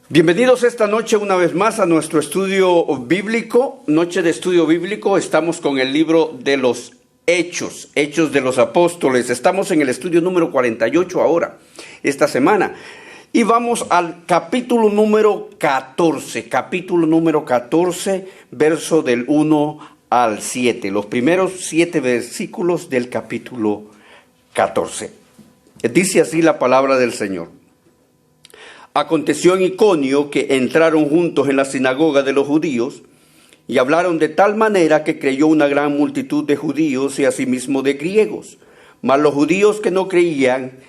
Bienvenidos esta noche una vez más a nuestro estudio bíblico, noche de estudio bíblico. Estamos con el libro de los Hechos de los Apóstoles. Estamos en el estudio número 48 ahora, esta semana. Y vamos al capítulo número 14, verso del 1 al 7. Los primeros 7 versículos del capítulo 14. Dice así la palabra del Señor. Aconteció en Iconio que entraron juntos en la sinagoga de los judíos y hablaron de tal manera que creyó una gran multitud de judíos y asimismo de griegos. Mas los judíos que no creían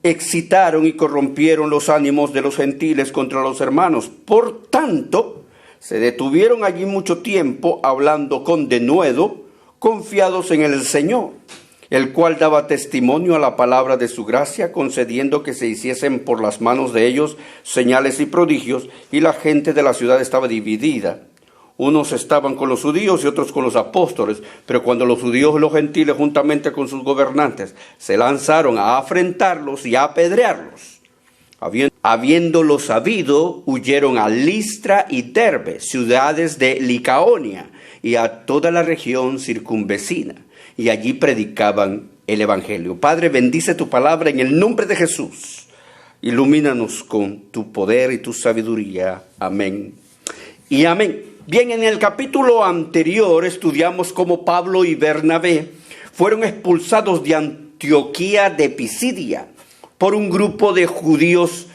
excitaron y corrompieron los ánimos de los gentiles contra los hermanos. Por tanto, se detuvieron allí mucho tiempo hablando con denuedo, confiados en el Señor, el cual daba testimonio a la palabra de su gracia, concediendo que se hiciesen por las manos de ellos señales y prodigios, y la gente de la ciudad estaba dividida. Unos estaban con los judíos y otros con los apóstoles, pero cuando los judíos y los gentiles, juntamente con sus gobernantes, se lanzaron a afrentarlos y a apedrearlos, habiéndolo sabido, huyeron a Listra y Derbe, ciudades de Licaonia, y a toda la región circunvecina. Y allí predicaban el Evangelio. Padre, bendice tu palabra en el nombre de Jesús. Ilumínanos con tu poder y tu sabiduría. Amén y amén. Bien, en el capítulo anterior estudiamos cómo Pablo y Bernabé fueron expulsados de Antioquía de Pisidia por un grupo de judíos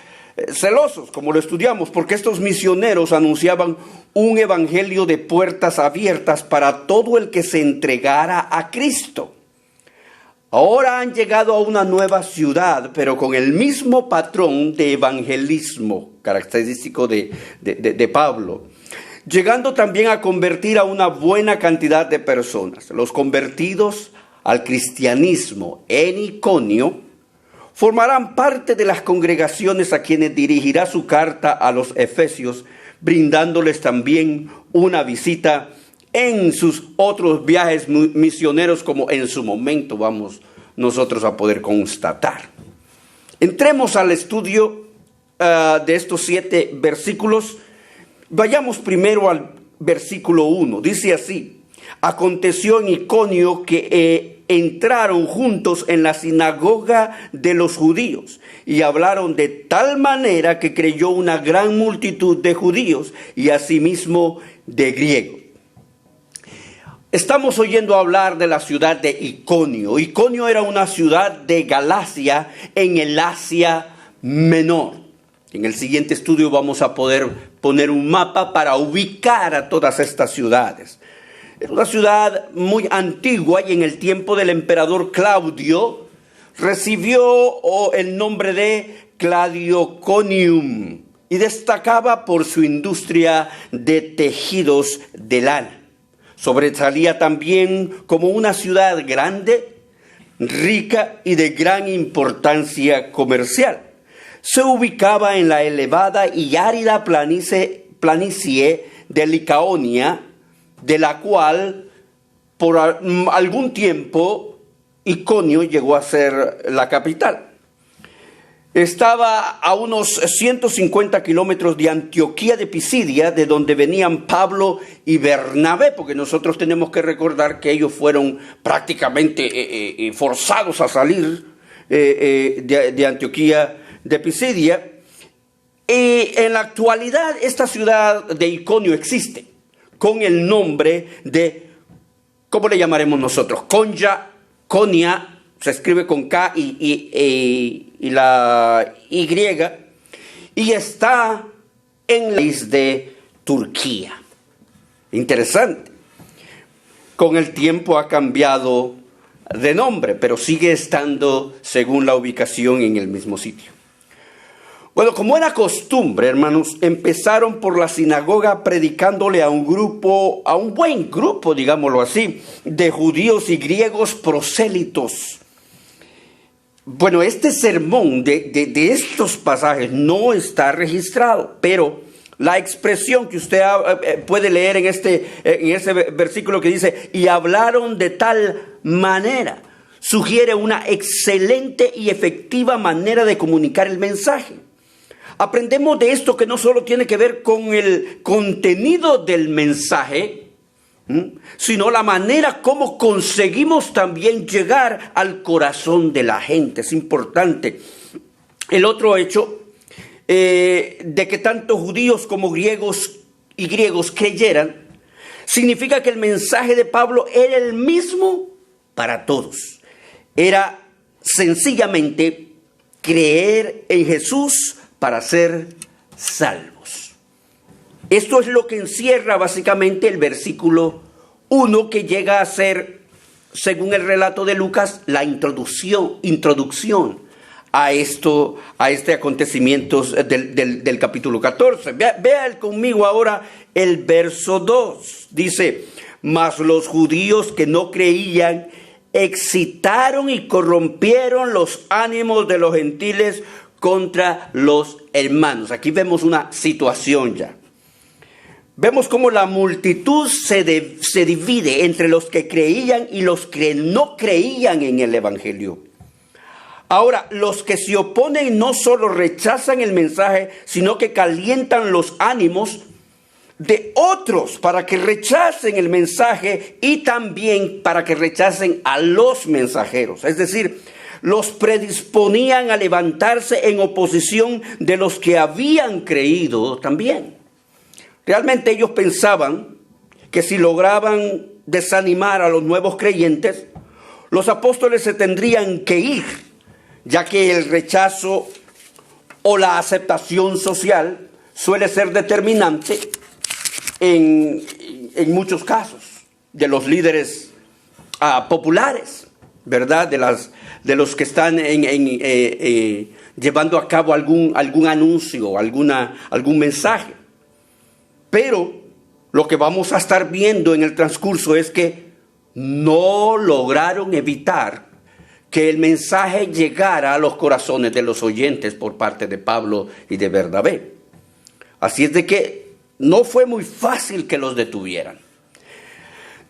celosos, como lo estudiamos, porque estos misioneros anunciaban un evangelio de puertas abiertas para todo el que se entregara a Cristo. Ahora han llegado a una nueva ciudad, pero con el mismo patrón de evangelismo característico de Pablo, llegando también a convertir a una buena cantidad de personas. Los convertidos al cristianismo en Iconio formarán parte de las congregaciones a quienes dirigirá su carta a los efesios, brindándoles también una visita en sus otros viajes misioneros, como en su momento vamos nosotros a poder constatar. Entremos al estudio de estos 7 versículos. Vayamos primero al versículo 1. Dice así: aconteció en Iconio que entraron juntos en la sinagoga de los judíos y hablaron de tal manera que creyó una gran multitud de judíos y asimismo de griegos. Estamos oyendo hablar de la ciudad de Iconio. Iconio era una ciudad de Galacia en el Asia Menor. En el siguiente estudio vamos a poder poner un mapa para ubicar a todas estas ciudades. Es una ciudad muy antigua y en el tiempo del emperador Claudio recibió el nombre de Cladiconium y destacaba por su industria de tejidos de lana. Sobresalía también como una ciudad grande, rica y de gran importancia comercial. Se ubicaba en la elevada y árida planicie de Licaonia, de la cual por algún tiempo Iconio llegó a ser la capital. Estaba a unos 150 kilómetros de Antioquía de Pisidia, de donde venían Pablo y Bernabé, porque nosotros tenemos que recordar que ellos fueron prácticamente forzados a salir de Antioquía de Pisidia. Y en la actualidad esta ciudad de Iconio existe con el nombre de, ¿cómo le llamaremos nosotros? Konya, se escribe con K y la Y, y está en el país de Turquía. Interesante. Con el tiempo ha cambiado de nombre, pero sigue estando, según la ubicación, en el mismo sitio. Bueno, como era costumbre, hermanos, empezaron por la sinagoga predicándole a un buen grupo, digámoslo así, de judíos y griegos prosélitos. Bueno, este sermón de estos pasajes no está registrado, pero la expresión que usted puede leer en ese versículo que dice, y hablaron de tal manera, sugiere una excelente y efectiva manera de comunicar el mensaje. aprendemos de esto que no solo tiene que ver con el contenido del mensaje, sino la manera como conseguimos también llegar al corazón de la gente. Es importante. El otro hecho de que tanto judíos como griegos creyeran, significa que el mensaje de Pablo era el mismo para todos. Era sencillamente creer en Jesús para ser salvos. Esto es lo que encierra básicamente el versículo 1, que llega a ser, según el relato de Lucas, la introducción a este acontecimiento del capítulo 14. Vean conmigo ahora el verso 2. Dice: mas los judíos que no creían excitaron y corrompieron los ánimos de los gentiles contra los hermanos. Aquí vemos una situación ya. Vemos cómo la multitud se divide entre los que creían y los que no creían en el evangelio. Ahora, los que se oponen no solo rechazan el mensaje, sino que calientan los ánimos de otros para que rechacen el mensaje y también para que rechacen a los mensajeros. Es decir, los predisponían a levantarse en oposición de los que habían creído también. Realmente ellos pensaban que si lograban desanimar a los nuevos creyentes, los apóstoles se tendrían que ir, ya que el rechazo o la aceptación social suele ser determinante en muchos casos de los líderes populares, ¿verdad? De los que están llevando a cabo algún anuncio, algún mensaje. Pero lo que vamos a estar viendo en el transcurso es que no lograron evitar que el mensaje llegara a los corazones de los oyentes por parte de Pablo y de Bernabé. Así es de que no fue muy fácil que los detuvieran.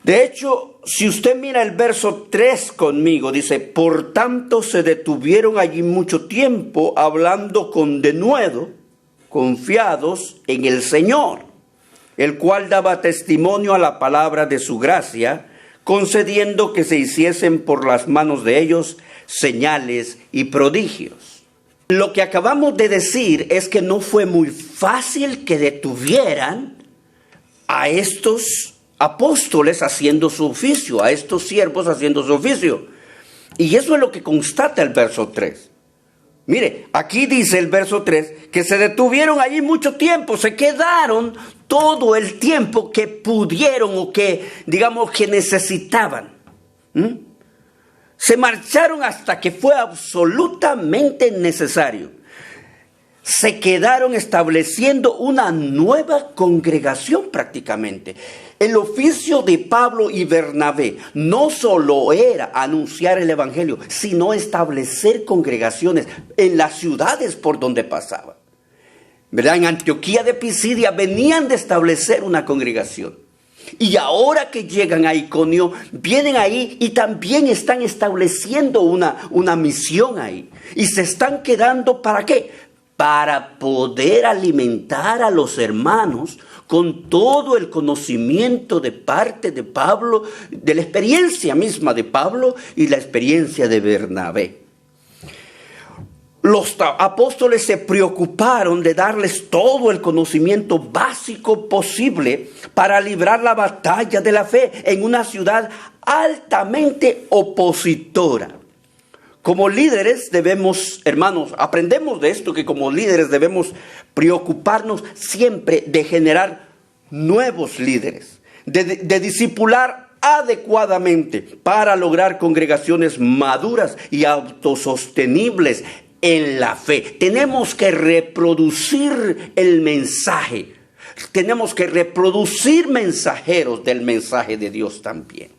De hecho, si usted mira el verso 3 conmigo, dice: por tanto se detuvieron allí mucho tiempo, hablando con denuedo, confiados en el Señor, el cual daba testimonio a la palabra de su gracia, concediendo que se hiciesen por las manos de ellos señales y prodigios. Lo que acabamos de decir es que no fue muy fácil que detuvieran a estos apóstoles haciendo su oficio, a estos siervos haciendo su oficio. Y eso es lo que constata el verso 3. Mire, aquí dice el verso 3 que se detuvieron allí mucho tiempo, se quedaron todo el tiempo que pudieron o que, digamos, que necesitaban. Se marcharon hasta que fue absolutamente necesario. Se quedaron estableciendo una nueva congregación prácticamente. El oficio de Pablo y Bernabé no solo era anunciar el evangelio, sino establecer congregaciones en las ciudades por donde pasaban. ¿Verdad? En Antioquía de Pisidia venían de establecer una congregación. Y ahora que llegan a Iconio, vienen ahí y también están estableciendo una misión ahí. Y se están quedando, ¿para qué? Para poder alimentar a los hermanos con todo el conocimiento de parte de Pablo, de la experiencia misma de Pablo y la experiencia de Bernabé. Los apóstoles se preocuparon de darles todo el conocimiento básico posible para librar la batalla de la fe en una ciudad altamente opositora. Como líderes debemos, hermanos, aprendemos de esto, que como líderes debemos preocuparnos siempre de generar nuevos líderes, de discipular adecuadamente para lograr congregaciones maduras y autosostenibles en la fe. Tenemos que reproducir el mensaje. Tenemos que reproducir mensajeros del mensaje de Dios también.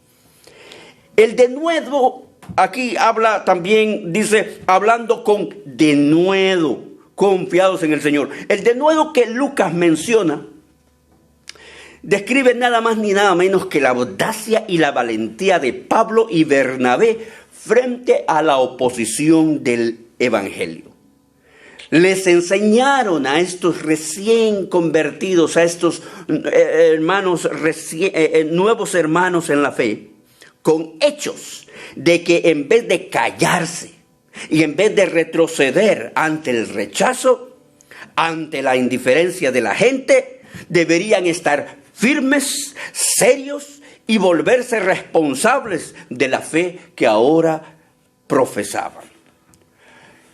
El denuedo aquí habla también, dice, hablando con denuedo, confiados en el Señor. El denuedo que Lucas menciona describe nada más ni nada menos que la audacia y la valentía de Pablo y Bernabé frente a la oposición del evangelio. les enseñaron a estos recién convertidos, a estos hermanos nuevos hermanos en la fe, con hechos, de que en vez de callarse y en vez de retroceder ante el rechazo, ante la indiferencia de la gente, deberían estar firmes, serios y volverse responsables de la fe que ahora profesaban.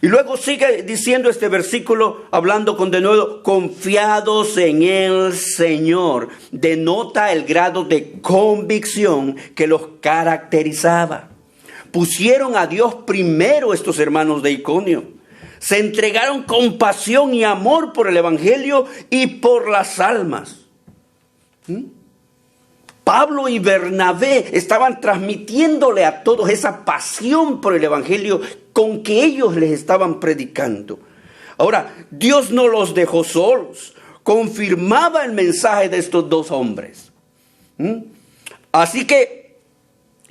Y luego sigue diciendo este versículo, hablando con de nuevo, confiados en el Señor. Denota el grado de convicción que los caracterizaba. Pusieron a Dios primero estos hermanos de Iconio. Se entregaron con pasión y amor por el Evangelio y por las almas. Pablo y Bernabé estaban transmitiéndole a todos esa pasión por el Evangelio con que ellos les estaban predicando. Ahora, Dios no los dejó solos, confirmaba el mensaje de estos dos hombres. Así que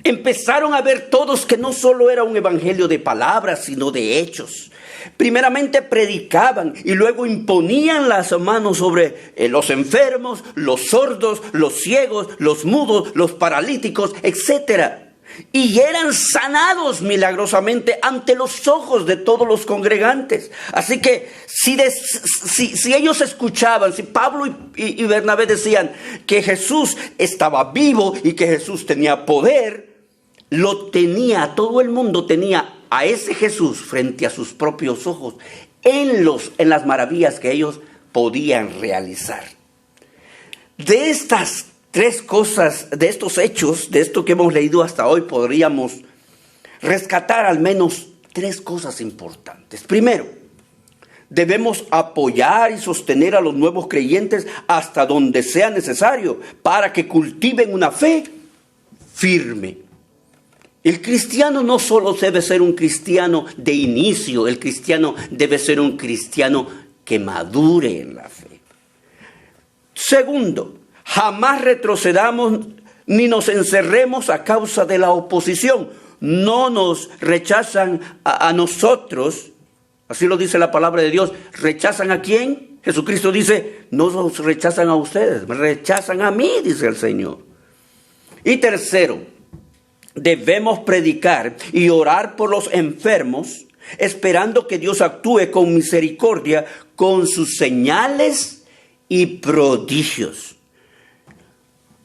empezaron a ver todos que no solo era un evangelio de palabras, sino de hechos. Primeramente predicaban y luego imponían las manos sobre los enfermos, los sordos, los ciegos, los mudos, los paralíticos, etc. Y eran sanados milagrosamente ante los ojos de todos los congregantes. Así que si ellos escuchaban, si Pablo y Bernabé decían que Jesús estaba vivo y que Jesús tenía poder, todo el mundo tenía a ese Jesús frente a sus propios ojos en las maravillas que ellos podían realizar. De estas tres cosas, de estos hechos, de esto que hemos leído hasta hoy, podríamos rescatar al menos tres cosas importantes. Primero, debemos apoyar y sostener a los nuevos creyentes hasta donde sea necesario para que cultiven una fe firme. El cristiano no solo debe ser un cristiano de inicio, el cristiano debe ser un cristiano que madure en la fe. Segundo, jamás retrocedamos ni nos encerremos a causa de la oposición. No nos rechazan a nosotros, así lo dice la palabra de Dios. ¿Rechazan a quién? Jesucristo dice, no nos rechazan a ustedes, me rechazan a mí, dice el Señor. Y tercero, debemos predicar y orar por los enfermos, esperando que Dios actúe con misericordia con sus señales y prodigios.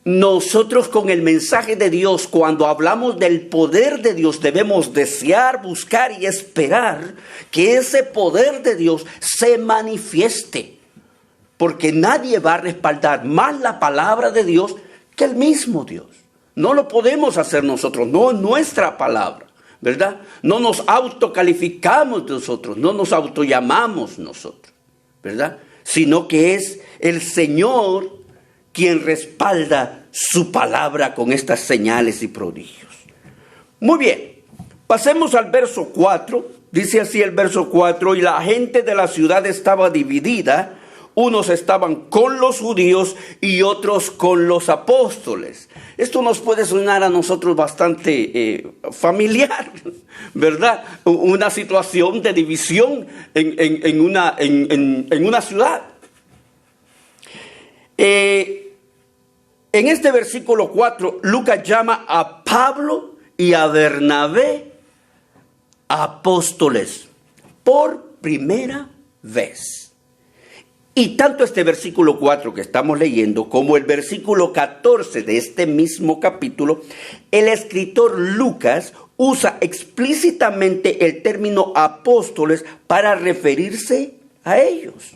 Nosotros con el mensaje de Dios, cuando hablamos del poder de Dios, debemos desear, buscar y esperar que ese poder de Dios se manifieste. Porque nadie va a respaldar más la palabra de Dios que el mismo Dios. No lo podemos hacer nosotros, no nuestra palabra, ¿verdad? No nos autocalificamos nosotros, no nos autollamamos nosotros, ¿verdad? Sino que es el Señor quien respalda su palabra con estas señales y prodigios. Muy bien, pasemos al verso 4. Dice así el verso 4, y la gente de la ciudad estaba dividida. Unos estaban con los judíos y otros con los apóstoles. Esto nos puede sonar a nosotros bastante familiar, ¿verdad? Una situación de división en una ciudad. En este versículo 4, Lucas llama a Pablo y a Bernabé apóstoles por primera vez. Y tanto este versículo 4 que estamos leyendo como el versículo 14 de este mismo capítulo, el escritor Lucas usa explícitamente el término apóstoles para referirse a ellos.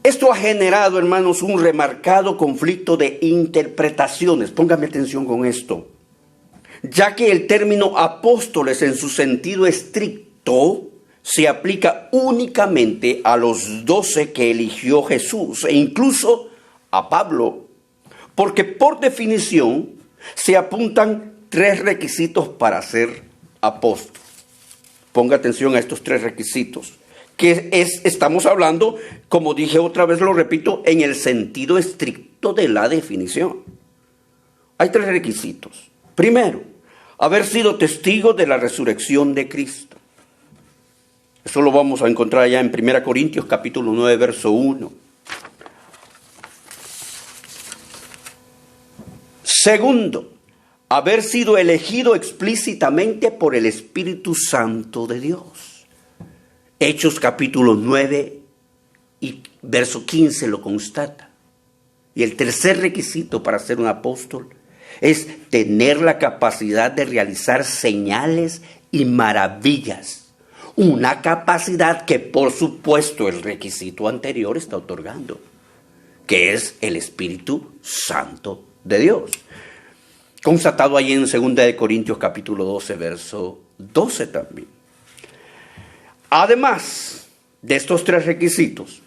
Esto ha generado, hermanos, un remarcado conflicto de interpretaciones. Póngame atención con esto. Ya que el término apóstoles en su sentido estricto se aplica únicamente a los 12 que eligió Jesús e incluso a Pablo, porque por definición se apuntan 3 requisitos para ser apóstol. Ponga atención a estos 3 requisitos, estamos hablando, como dije otra vez, lo repito, en el sentido estricto de la definición. Hay 3 requisitos. Primero, haber sido testigo de la resurrección de Cristo. Eso lo vamos a encontrar allá en 1 Corintios capítulo 9, verso 1. Segundo, haber sido elegido explícitamente por el Espíritu Santo de Dios. Hechos capítulo 9 y verso 15 lo constata. Y el tercer requisito para ser un apóstol es tener la capacidad de realizar señales y maravillas. Una capacidad que, por supuesto, el requisito anterior está otorgando, que es el Espíritu Santo de Dios. Constatado ahí en 2 Corintios capítulo 12, verso 12 también. Además de estos tres requisitos,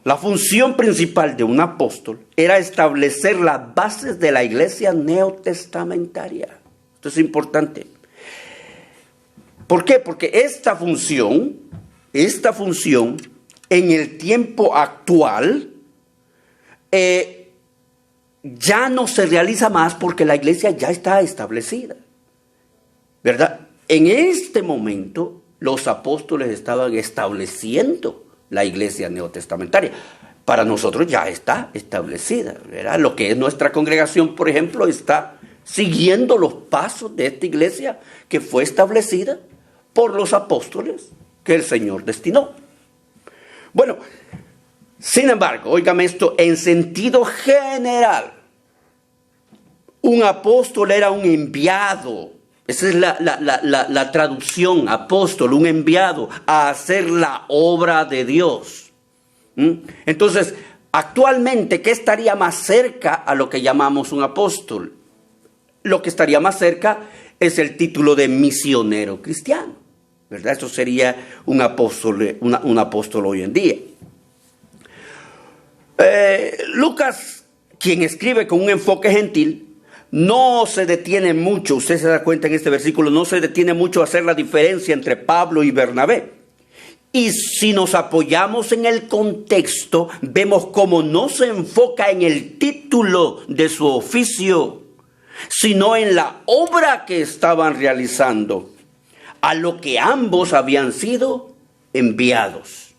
la función principal de un apóstol era establecer las bases de la iglesia neotestamentaria. Esto es importante. ¿Por qué? Porque esta función en el tiempo actual ya no se realiza más porque la iglesia ya está establecida, ¿verdad? En este momento los apóstoles estaban estableciendo la iglesia neotestamentaria. Para nosotros ya está establecida, ¿verdad? Lo que es nuestra congregación, por ejemplo, está siguiendo los pasos de esta iglesia que fue establecida por los apóstoles que el Señor destinó. Bueno, sin embargo, óigame esto, en sentido general, un apóstol era un enviado. Esa es la traducción, apóstol, un enviado a hacer la obra de Dios. Entonces, actualmente, ¿qué estaría más cerca a lo que llamamos un apóstol? Lo que estaría más cerca es el título de misionero cristiano, ¿verdad? Eso sería un apóstol hoy en día. Lucas, quien escribe con un enfoque gentil, no se detiene mucho, usted se da cuenta en este versículo, no se detiene mucho a hacer la diferencia entre Pablo y Bernabé. Y si nos apoyamos en el contexto, vemos cómo no se enfoca en el título de su oficio, sino en la obra que estaban realizando, a lo que ambos habían sido enviados.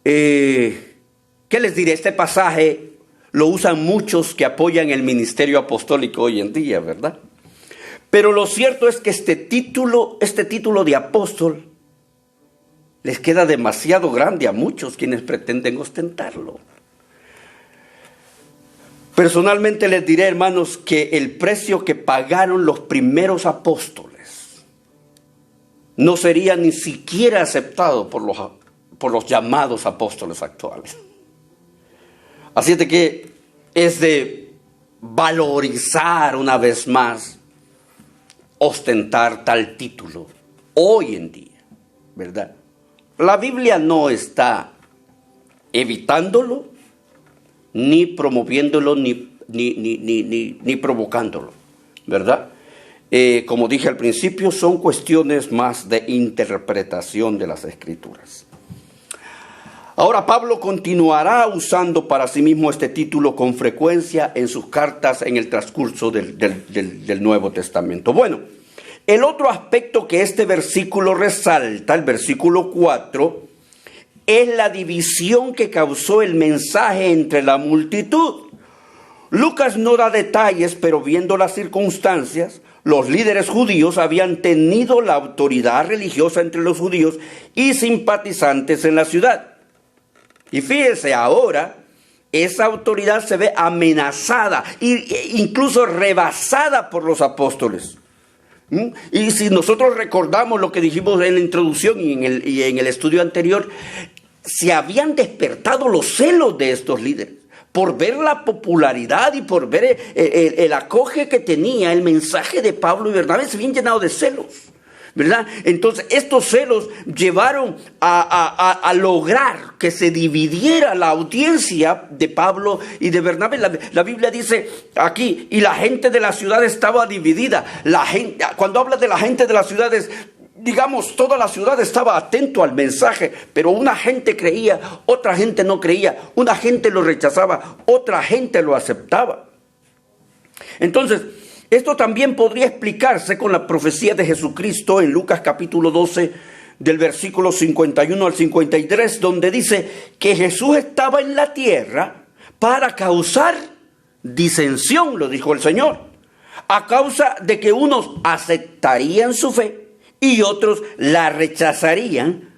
¿Qué les diré? Este pasaje lo usan muchos que apoyan el ministerio apostólico hoy en día, ¿verdad? Pero lo cierto es que este título de apóstol les queda demasiado grande a muchos quienes pretenden ostentarlo. Personalmente les diré, hermanos, que el precio que pagaron los primeros apóstoles no sería ni siquiera aceptado por los llamados apóstoles actuales. Así de que es de valorizar una vez más ostentar tal título hoy en día, ¿verdad? La Biblia no está evitándolo, ni promoviéndolo, ni provocándolo, ¿verdad? Como dije al principio, son cuestiones más de interpretación de las Escrituras. Ahora Pablo continuará usando para sí mismo este título con frecuencia en sus cartas en el transcurso del Nuevo Testamento. Bueno, el otro aspecto que este versículo resalta, el versículo 4, es la división que causó el mensaje entre la multitud. Lucas no da detalles, pero viendo las circunstancias, los líderes judíos habían tenido la autoridad religiosa entre los judíos y simpatizantes en la ciudad. Y fíjese, ahora esa autoridad se ve amenazada e incluso rebasada por los apóstoles. Y si nosotros recordamos lo que dijimos en la introducción y en el estudio anterior, se habían despertado los celos de estos líderes por ver la popularidad y por ver el acoge que tenía el mensaje de Pablo y Bernabé. Se habían llenado de celos, ¿verdad? Entonces estos celos llevaron a lograr que se dividiera la audiencia de Pablo y de Bernabé. La Biblia dice aquí, y la gente de la ciudad estaba dividida. Cuando habla de la gente de las ciudades, digamos, toda la ciudad estaba atento al mensaje, pero una gente creía, otra gente no creía, una gente lo rechazaba, otra gente lo aceptaba. Entonces, esto también podría explicarse con la profecía de Jesucristo en Lucas capítulo 12, del versículo 51 al 53, donde dice que Jesús estaba en la tierra para causar disensión, lo dijo el Señor, a causa de que unos aceptarían su fe y otros la rechazarían,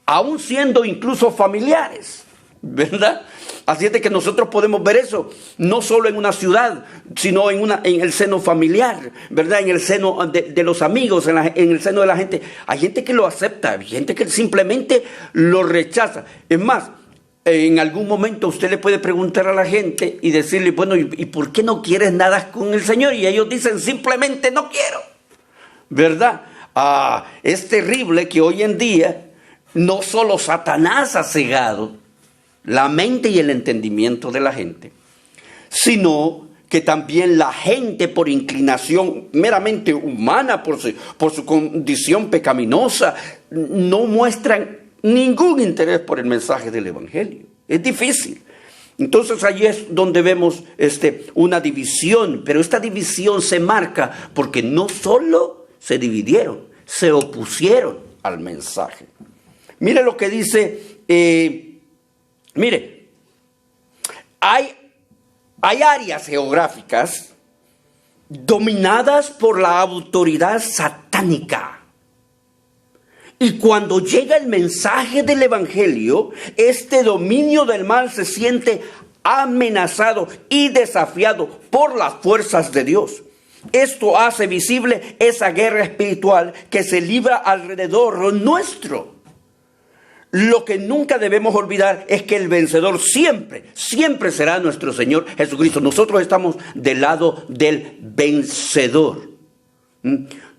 aun siendo incluso familiares, ¿verdad? Así es de que nosotros podemos ver eso, no solo en una ciudad, sino en el seno familiar, ¿verdad? En el seno de los amigos, en el seno de la gente. Hay gente que lo acepta, hay gente que simplemente lo rechaza. Es más, en algún momento usted le puede preguntar a la gente y decirle, bueno, ¿y por qué no quieres nada con el Señor? Y ellos dicen, simplemente no quiero, ¿verdad? Es terrible que hoy en día no solo Satanás ha cegado la mente y el entendimiento de la gente, sino que también la gente, por inclinación meramente humana, por su condición pecaminosa, no muestran ningún interés por el mensaje del Evangelio. Es difícil. Entonces allí es donde vemos una división, pero esta división se marca porque no solo se dividieron, se opusieron al mensaje. Mire lo que dice. Mire, hay áreas geográficas dominadas por la autoridad satánica. Y cuando llega el mensaje del Evangelio, este dominio del mal se siente amenazado y desafiado por las fuerzas de Dios. Esto hace visible esa guerra espiritual que se libra alrededor nuestro. Lo que nunca debemos olvidar es que el vencedor siempre será nuestro Señor Jesucristo. Nosotros estamos del lado del vencedor.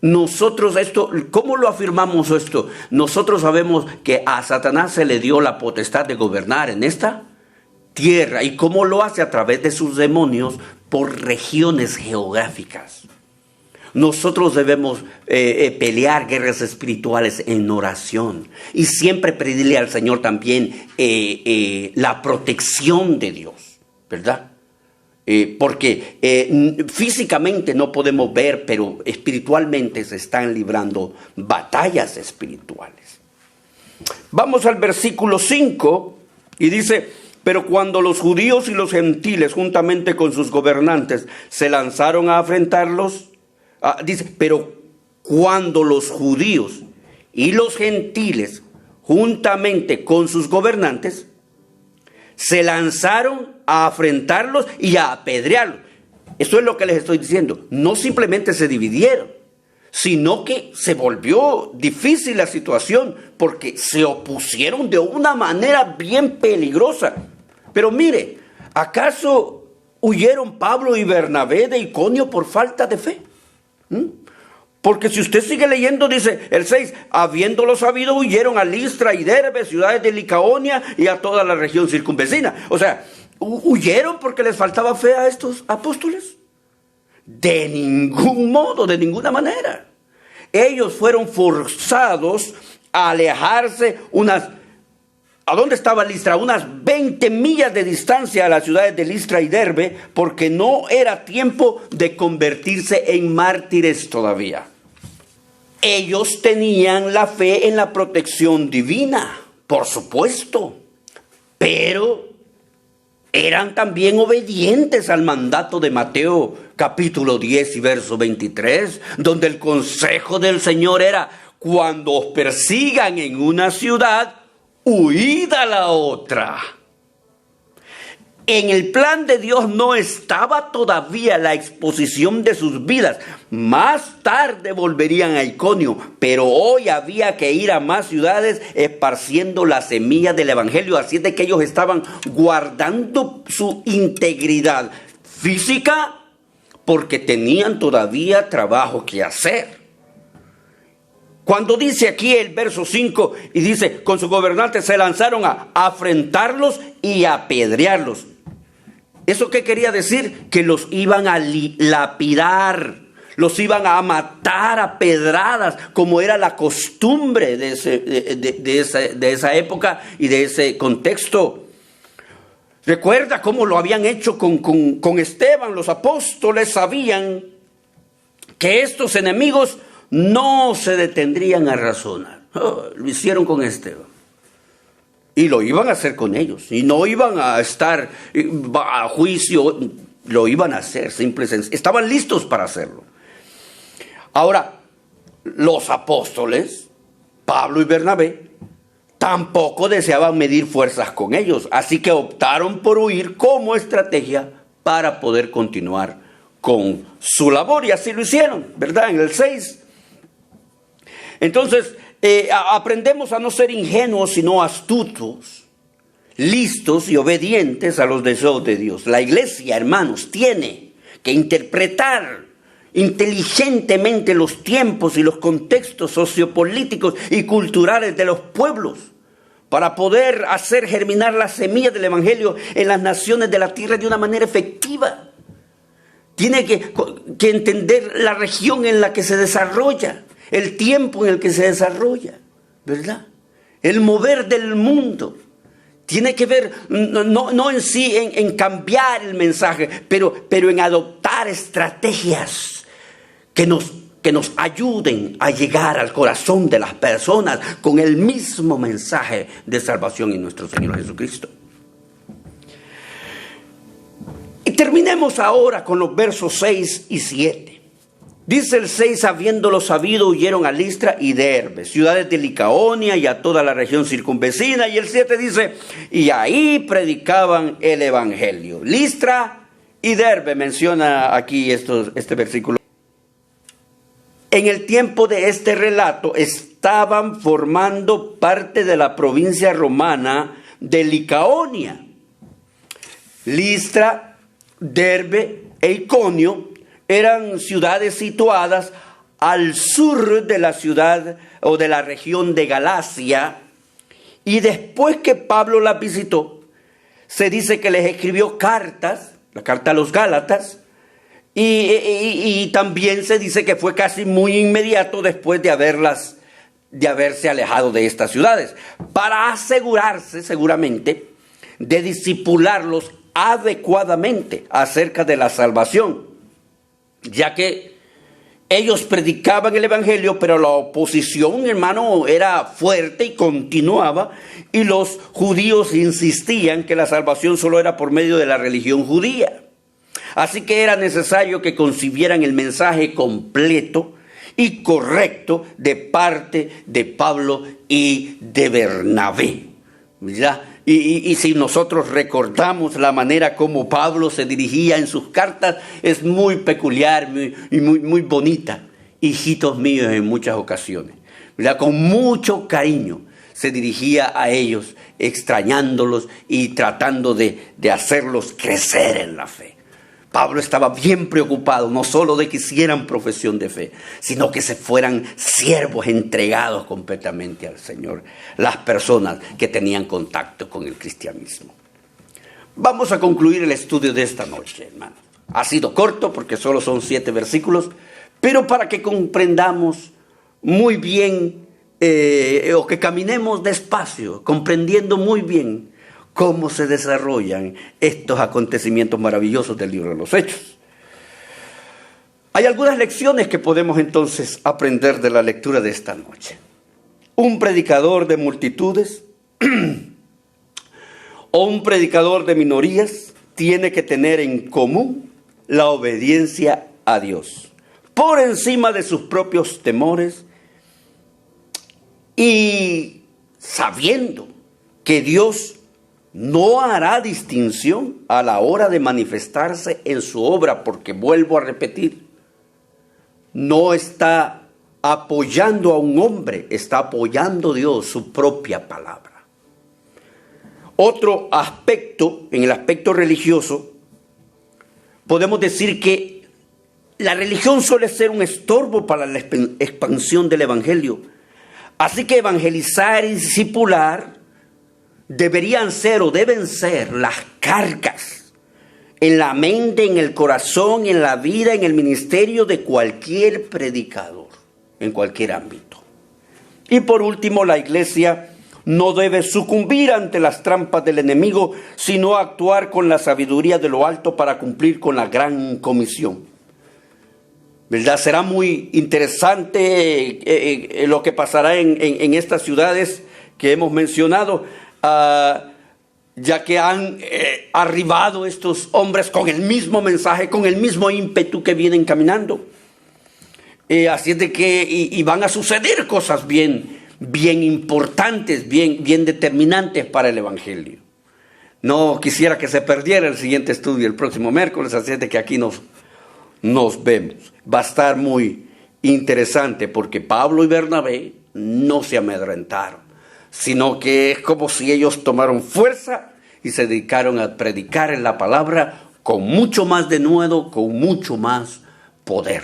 Nosotros ¿cómo lo afirmamos esto? Nosotros sabemos que a Satanás se le dio la potestad de gobernar en esta tierra. ¿Y cómo lo hace? A través de sus demonios por regiones geográficas. Nosotros debemos pelear guerras espirituales en oración y siempre pedirle al Señor también la protección de Dios, ¿verdad? Porque físicamente no podemos ver, pero espiritualmente se están librando batallas espirituales. Vamos al versículo 5 y dice: pero cuando los judíos y los gentiles, juntamente con sus gobernantes, se lanzaron a afrentarlos, dice, pero cuando los judíos y los gentiles, juntamente con sus gobernantes, se lanzaron a afrentarlos y a apedrearlos. Eso es lo que les estoy diciendo. No simplemente se dividieron, sino que se volvió difícil la situación porque se opusieron de una manera bien peligrosa. Pero mire, ¿acaso huyeron Pablo y Bernabé de Iconio por falta de fe? Porque si usted sigue leyendo, dice el 6, habiéndolo sabido, huyeron a Listra y Derbe, ciudades de Licaonia y a toda la región circunvecina. O sea, ¿huyeron porque les faltaba fe a estos apóstoles? De ningún modo, de ninguna manera. Ellos fueron forzados a alejarse ¿a dónde estaba Listra? Unas 20 millas de distancia a las ciudades de Listra y Derbe, porque no era tiempo de convertirse en mártires todavía. Ellos tenían la fe en la protección divina, por supuesto, pero eran también obedientes al mandato de Mateo capítulo 10 y verso 23, donde el consejo del Señor era: cuando os persigan en una ciudad, huid a la otra. En el plan de Dios no estaba todavía la exposición de sus vidas. Más tarde volverían a Iconio, pero hoy había que ir a más ciudades esparciendo la semilla del Evangelio. Así es de que ellos estaban guardando su integridad física porque tenían todavía trabajo que hacer. Cuando dice aquí el verso 5 y dice, con sus gobernantes se lanzaron a afrentarlos y a apedrearlos. ¿Eso qué quería decir? Que los iban a lapidar, los iban a matar a pedradas, como era la costumbre de esa época y de ese contexto. Recuerda cómo lo habían hecho con Esteban. Los apóstoles sabían que estos enemigos no se detendrían a razonar. Oh, lo hicieron con Esteban. Y lo iban a hacer con ellos. Y no iban a estar a juicio. Lo iban a hacer, simple y sencillo. Estaban listos para hacerlo. Ahora, los apóstoles, Pablo y Bernabé, tampoco deseaban medir fuerzas con ellos. Así que optaron por huir como estrategia para poder continuar con su labor. Y así lo hicieron, ¿verdad? En el 6. Entonces, aprendemos a no ser ingenuos, sino astutos, listos y obedientes a los deseos de Dios. La iglesia, hermanos, tiene que interpretar inteligentemente los tiempos y los contextos sociopolíticos y culturales de los pueblos para poder hacer germinar la semilla del evangelio en las naciones de la tierra de una manera efectiva. Tiene que entender la región en la que se desarrolla, el tiempo en el que se desarrolla, ¿verdad? El mover del mundo. Tiene que ver, no en sí, en cambiar el mensaje, pero en adoptar estrategias que nos ayuden a llegar al corazón de las personas con el mismo mensaje de salvación en nuestro Señor Jesucristo. Y terminemos ahora con los versos 6 y 7. Dice el 6, habiéndolo sabido, huyeron a Listra y Derbe, ciudades de Licaonia y a toda la región circunvecina. Y el 7 dice, y ahí predicaban el evangelio. Listra y Derbe menciona aquí este versículo. En el tiempo de este relato estaban formando parte de la provincia romana de Licaonia. Listra, Derbe e Iconio eran ciudades situadas al sur de la ciudad o de la región de Galacia, y después que Pablo las visitó, se dice que les escribió cartas, la carta a los Gálatas, y también se dice que fue casi muy inmediato después de haberse alejado de estas ciudades, para asegurarse seguramente de discipularlos adecuadamente acerca de la salvación, ya que ellos predicaban el evangelio, pero la oposición, hermano, era fuerte y continuaba, y los judíos insistían que la salvación solo era por medio de la religión judía. Así que era necesario que concibieran el mensaje completo y correcto de parte de Pablo y de Bernabé, ¿verdad? Y si nosotros recordamos la manera como Pablo se dirigía en sus cartas, es muy peculiar y muy bonita. Hijitos míos, en muchas ocasiones, ¿verdad? Con mucho cariño se dirigía a ellos, extrañándolos y tratando de hacerlos crecer en la fe. Pablo estaba bien preocupado, no solo de que hicieran profesión de fe, sino que se fueran siervos entregados completamente al Señor, las personas que tenían contacto con el cristianismo. Vamos a concluir el estudio de esta noche, hermano. Ha sido corto porque solo son 7 versículos, pero para que comprendamos muy bien, o que caminemos despacio, comprendiendo muy bien cómo se desarrollan estos acontecimientos maravillosos del libro de los Hechos. Hay algunas lecciones que podemos entonces aprender de la lectura de esta noche. Un predicador de multitudes o un predicador de minorías tiene que tener en común la obediencia a Dios, por encima de sus propios temores, y sabiendo que Dios no hará distinción a la hora de manifestarse en su obra, porque vuelvo a repetir, no está apoyando a un hombre, está apoyando a Dios, su propia palabra. Otro aspecto, en el aspecto religioso, podemos decir que la religión suele ser un estorbo para la expansión del evangelio. Así que evangelizar y discipular deberían ser o deben ser las cargas en la mente, en el corazón, en la vida, en el ministerio de cualquier predicador, en cualquier ámbito. Y por último, la iglesia no debe sucumbir ante las trampas del enemigo, sino actuar con la sabiduría de lo alto para cumplir con la gran comisión. ¿verdad? Será muy interesante lo que pasará en estas ciudades que hemos mencionado, ya que han arribado estos hombres con el mismo mensaje, con el mismo ímpetu que vienen caminando. Así es de que y van a suceder cosas bien importantes, bien determinantes para el Evangelio. No quisiera que se perdiera el siguiente estudio el próximo miércoles, así es de que aquí nos vemos. Va a estar muy interesante porque Pablo y Bernabé no se amedrentaron, sino que es como si ellos tomaron fuerza y se dedicaron a predicar en la palabra con mucho más denuedo, con mucho más poder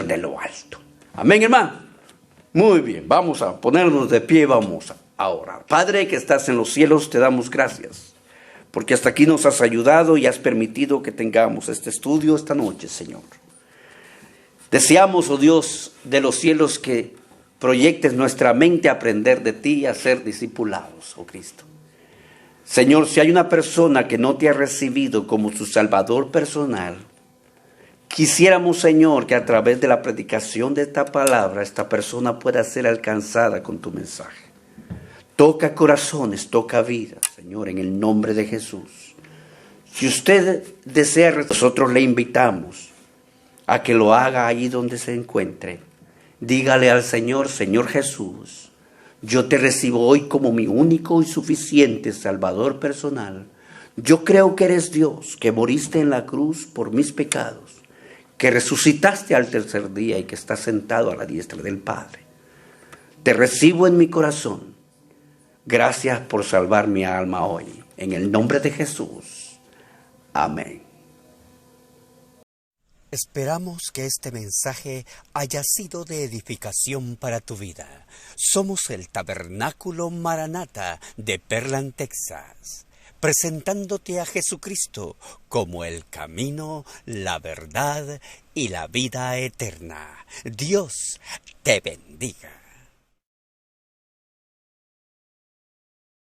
de lo alto. Amén, hermano. Muy bien, vamos a ponernos de pie, vamos a orar. Padre que estás en los cielos, te damos gracias, porque hasta aquí nos has ayudado y has permitido que tengamos este estudio esta noche, Señor. Deseamos, oh Dios de los cielos, que proyectes nuestra mente a aprender de ti y a ser discipulados, oh Cristo. Señor, si hay una persona que no te ha recibido como su Salvador personal, quisiéramos, Señor, que a través de la predicación de esta palabra, esta persona pueda ser alcanzada con tu mensaje. Toca corazones, toca vidas, Señor, en el nombre de Jesús. Si usted desea, nosotros le invitamos a que lo haga allí donde se encuentre. Dígale al Señor: Señor Jesús, yo te recibo hoy como mi único y suficiente Salvador personal. Yo creo que eres Dios, que moriste en la cruz por mis pecados, que resucitaste al tercer día y que estás sentado a la diestra del Padre. Te recibo en mi corazón. Gracias por salvar mi alma hoy. En el nombre de Jesús. Amén. Esperamos que este mensaje haya sido de edificación para tu vida. Somos el Tabernáculo Maranata de Pearland, Texas, presentándote a Jesucristo como el camino, la verdad y la vida eterna. Dios te bendiga.